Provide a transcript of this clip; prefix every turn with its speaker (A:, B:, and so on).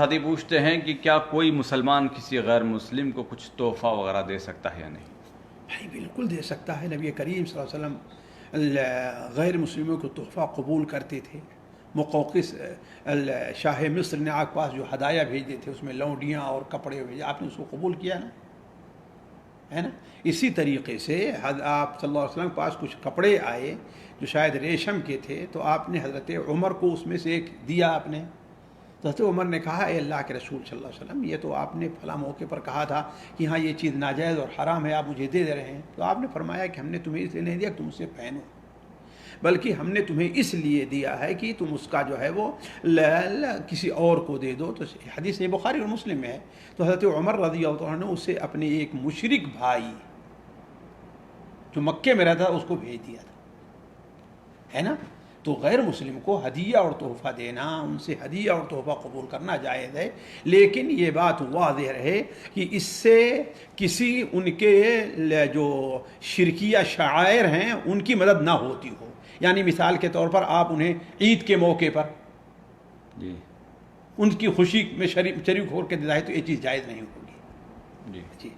A: ساتھی پوچھتے ہیں کہ کیا کوئی مسلمان کسی غیر مسلم کو کچھ تحفہ وغیرہ دے سکتا ہے یا نہیں؟
B: بھائی بالکل دے سکتا ہے. نبی کریم صلی اللہ علیہ وسلم غیر مسلموں کو تحفہ قبول کرتے تھے. مقوقس شاہ مصر نے آپ کے پاس جو ہدایہ بھیجے تھے اس میں لونڈیاں اور کپڑے بھیجے، آپ نے اس کو قبول کیا نا، ہے نا. اسی طریقے سے آپ صلی اللہ علیہ وسلم کے پاس کچھ کپڑے آئے جو شاید ریشم کے تھے، تو آپ نے حضرت عمر کو اس میں سے ایک دیا. آپ نے تو حضرت عمر نے کہا اے اللہ کے رسول صلی اللہ علیہ وسلم، یہ تو آپ نے فلاں موقع پر کہا تھا کہ ہاں یہ چیز ناجائز اور حرام ہے، آپ مجھے دے رہے ہیں. تو آپ نے فرمایا کہ ہم نے تمہیں اس لیے نہیں دیا کہ تم اسے پہنو، بلکہ ہم نے تمہیں اس لیے دیا ہے کہ تم اس کا جو ہے وہ کسی اور کو دے دو. تو حدیث بخاری اور مسلم میں ہے. تو حضرت عمر رضی اللہ عنہ نے اسے اپنے ایک مشرک بھائی جو مکے میں رہتا تھا اس کو بھیج دیا تھا، ہے نا. تو غیر مسلم کو ہدیہ اور تحفہ دینا، ان سے ہدیہ اور تحفہ قبول کرنا جائز ہے، لیکن یہ بات واضح رہے کہ اس سے کسی ان کے جو شرکیہ شعائر ہیں ان کی مدد نہ ہوتی ہو. یعنی مثال کے طور پر آپ انہیں عید کے موقع پر
A: جی
B: ان کی خوشی میں شریک ہو کے دلائے تو یہ چیز جائز نہیں ہوگی.
A: جی
B: جی